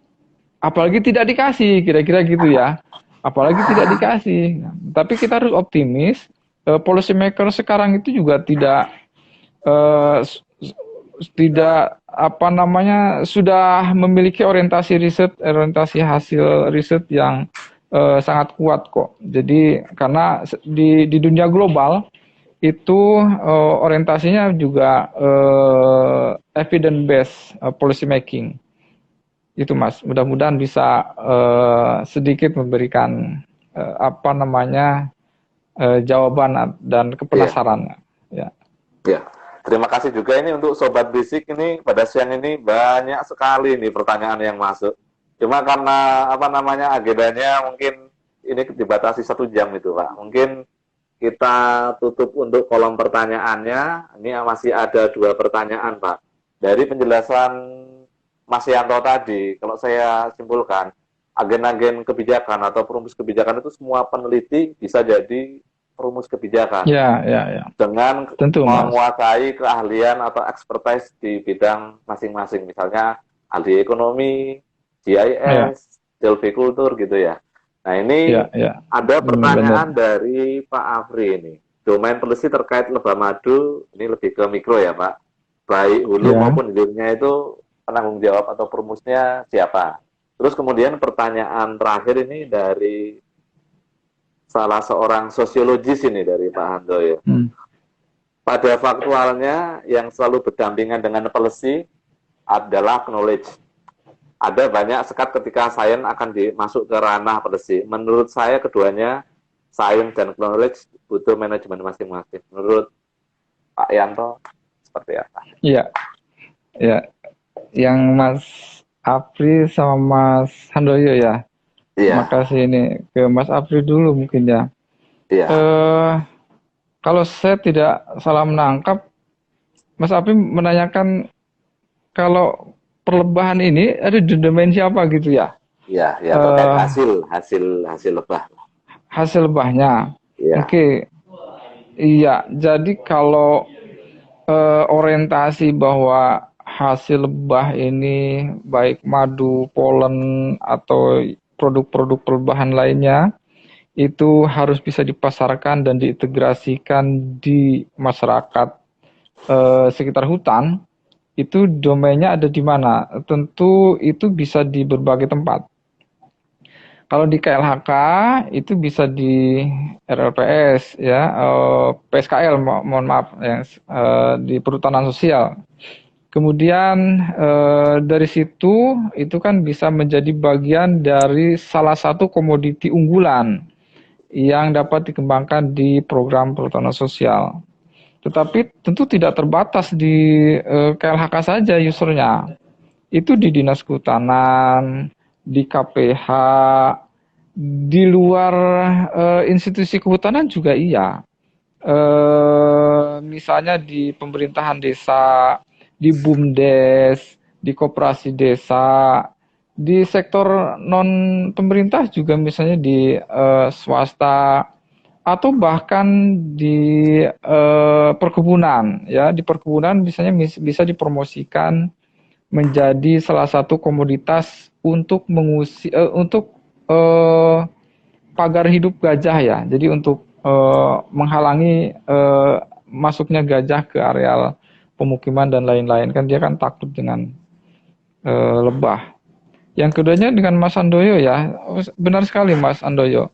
apalagi tidak dikasih, kira-kira gitu ya. Apalagi tidak dikasih. Nah, tapi kita harus optimis. Policy maker sekarang itu juga tidak sudah memiliki orientasi hasil riset yang sangat kuat kok. Jadi karena di dunia global itu orientasinya juga evidence based policy making. Itu Mas, mudah-mudahan bisa sedikit memberikan jawaban dan kepenasarannya. Ya. Ya. Terima kasih juga ini untuk Sobat Bisik ini pada siang ini banyak sekali nih pertanyaan yang masuk. Cuma karena agendanya mungkin ini dibatasi 1 jam itu Pak. Mungkin kita tutup untuk kolom pertanyaannya. Ini masih ada 2 pertanyaan, Pak. Dari penjelasan Mas Yanto tadi, kalau saya simpulkan, agen-agen kebijakan atau perumus kebijakan itu semua peneliti bisa jadi perumus kebijakan. Ya, ya, ya. Dengan Tentu, Mas. menguasai keahlian atau expertise di bidang masing-masing. Misalnya ahli ekonomi, GIS, silvicultur gitu ya. Nah ini ada pertanyaan dari Pak Afri ini. Domain polisi terkait lebah madu, ini lebih ke mikro ya Pak. Baik hulu maupun hilirnya itu penanggung jawab atau perumusnya siapa? Terus kemudian pertanyaan terakhir ini dari salah seorang sosiologis ini dari Pak Handoyo. Pada faktualnya yang selalu berdampingan dengan policy adalah knowledge. Ada banyak sekat ketika sains akan dimasuk ke ranah policy. Menurut saya keduanya, sains dan knowledge butuh manajemen masing-masing. Menurut Pak Yanto, seperti apa? Iya, ya. Yang Mas Apri sama Mas Handoyo ya. Terima kasih ini ke Mas Apri dulu mungkin ya. Kalau saya tidak salah menangkap, Mas Apri menanyakan kalau perlebahan ini ada di dimensi apa gitu ya? Iya, ya terkait hasil lebah. Hasil lebahnya. Oke. Iya, jadi kalau orientasi bahwa hasil lebah ini baik madu, polen atau produk-produk perlebahan lainnya itu harus bisa dipasarkan dan diintegrasikan di masyarakat sekitar hutan. Itu domainnya ada di mana? Tentu itu bisa di berbagai tempat. Kalau di KLHK itu bisa di RLPS ya, PSKL mohon maaf ya, di Perhutanan Sosial. Kemudian dari situ itu kan bisa menjadi bagian dari salah satu komoditi unggulan yang dapat dikembangkan di program perhutanan sosial. Tetapi tentu tidak terbatas di KLHK saja usernya. Itu di Dinas Kehutanan, di KPH, di luar institusi kehutanan juga iya. Misalnya di pemerintahan desa, di BUMDes, di koperasi desa, di sektor non pemerintah juga misalnya di swasta atau bahkan di perkebunan ya, di perkebunan misalnya bisa dipromosikan menjadi salah satu komoditas untuk pagar hidup gajah ya. Jadi untuk menghalangi masuknya gajah ke areal pemukiman dan lain-lain, kan dia kan takut dengan lebah. Yang keduanya dengan Mas Handoyo ya, benar sekali Mas Handoyo.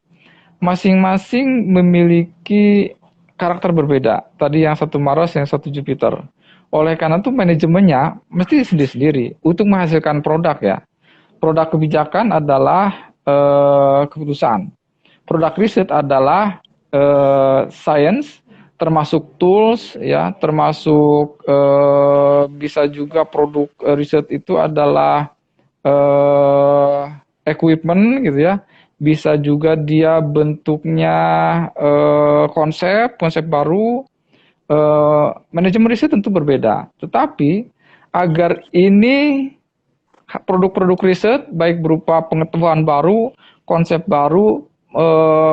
Masing-masing memiliki karakter berbeda. Tadi yang satu Mars, yang satu Jupiter. Oleh karena itu manajemennya mesti sendiri-sendiri untuk menghasilkan produk ya. Produk kebijakan adalah keputusan. Produk riset adalah science, termasuk tools ya, termasuk bisa juga produk riset itu adalah equipment gitu ya. Bisa juga dia bentuknya konsep baru. Manajemen riset tentu berbeda. Tetapi agar ini produk-produk riset baik berupa pengetahuan baru, konsep baru,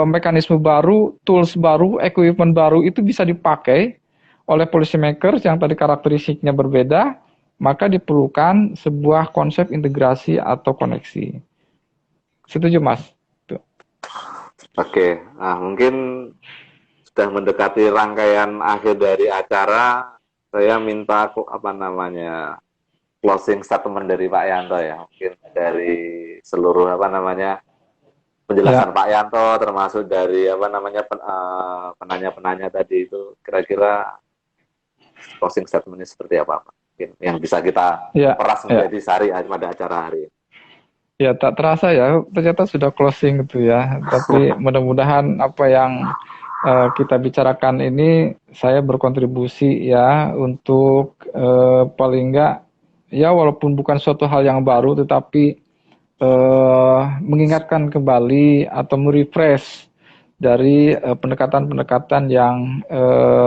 mekanisme baru, tools baru, equipment baru itu bisa dipakai oleh policy makers yang tadi karakteristiknya berbeda, maka diperlukan sebuah konsep integrasi atau koneksi. Setuju, Mas? Oke, nah mungkin sudah mendekati rangkaian akhir dari acara. Saya minta closing statement dari Pak Yanto ya, mungkin dari seluruh penjelasan Pak Yanto, termasuk dari penanya-penanya tadi itu, kira-kira closing statementnya seperti apa Pak? Mungkin yang bisa kita peras menjadi sari pada acara hari ini. Ya, tak terasa ya, ternyata sudah closing gitu ya. Tapi mudah-mudahan apa yang kita bicarakan ini saya berkontribusi ya untuk paling enggak ya walaupun bukan suatu hal yang baru tetapi mengingatkan kembali atau merefresh dari pendekatan-pendekatan yang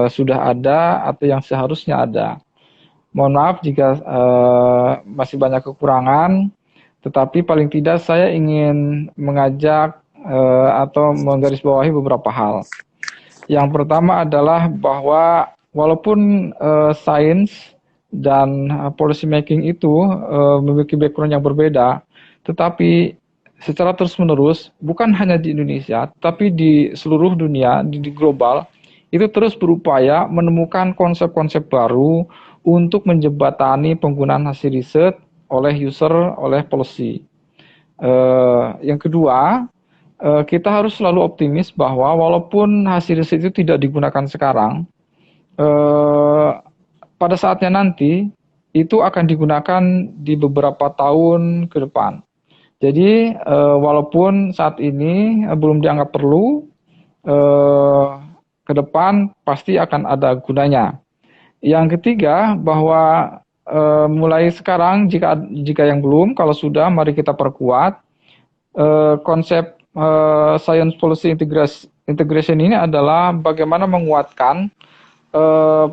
sudah ada atau yang seharusnya ada. Mohon maaf jika masih banyak kekurangan, tetapi paling tidak saya ingin mengajak atau menggarisbawahi beberapa hal. Yang pertama adalah bahwa walaupun sains dan policy making itu memiliki background yang berbeda, tetapi secara terus-menerus, bukan hanya di Indonesia, tapi di seluruh dunia, di global, itu terus berupaya menemukan konsep-konsep baru untuk menjembatani penggunaan hasil riset oleh user, oleh policy. Yang kedua, kita harus selalu optimis bahwa walaupun hasil riset itu tidak digunakan sekarang, pada saatnya nanti itu akan digunakan di beberapa tahun ke depan. Jadi walaupun saat ini belum dianggap perlu, ke depan pasti akan ada gunanya. Yang ketiga, bahwa mulai sekarang jika yang belum, kalau sudah mari kita perkuat konsep science policy integration ini adalah bagaimana menguatkan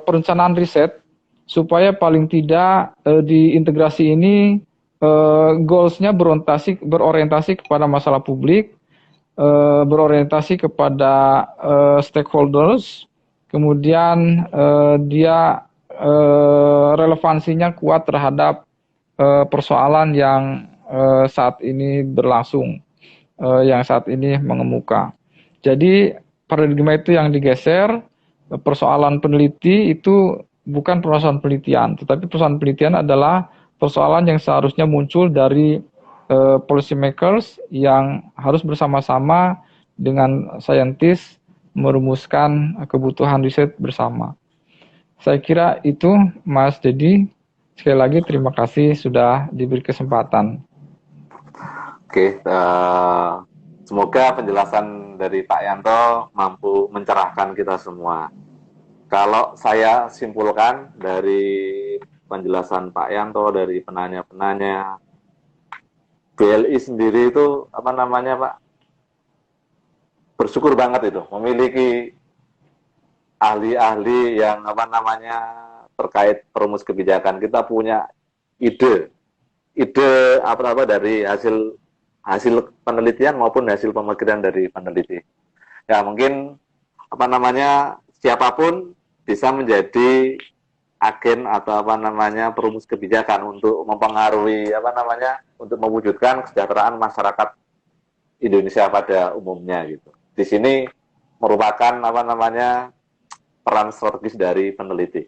perencanaan riset supaya paling tidak di integrasi ini goals-nya berorientasi kepada masalah publik, berorientasi kepada stakeholders, kemudian dia relevansinya kuat terhadap persoalan yang saat ini berlangsung, yang saat ini mengemuka. Jadi paradigma itu yang digeser, persoalan peneliti itu bukan persoalan penelitian, tetapi persoalan penelitian adalah persoalan yang seharusnya muncul dari policy makers yang harus bersama-sama dengan saintis merumuskan kebutuhan riset bersama. Saya kira itu, Mas Dedi. Sekali lagi terima kasih sudah diberi kesempatan. Oke, semoga penjelasan dari Pak Yanto mampu mencerahkan kita semua. Kalau saya simpulkan dari penjelasan Pak Yanto, dari penanya-penanya, BLI sendiri itu Pak, bersyukur banget itu memiliki ahli-ahli yang terkait perumus kebijakan. Kita punya ide dari hasil penelitian maupun hasil pemikiran dari peneliti. Ya mungkin siapapun bisa menjadi agen atau perumus kebijakan untuk mempengaruhi untuk mewujudkan kesejahteraan masyarakat Indonesia pada umumnya gitu. Di sini merupakan peran strategis dari peneliti.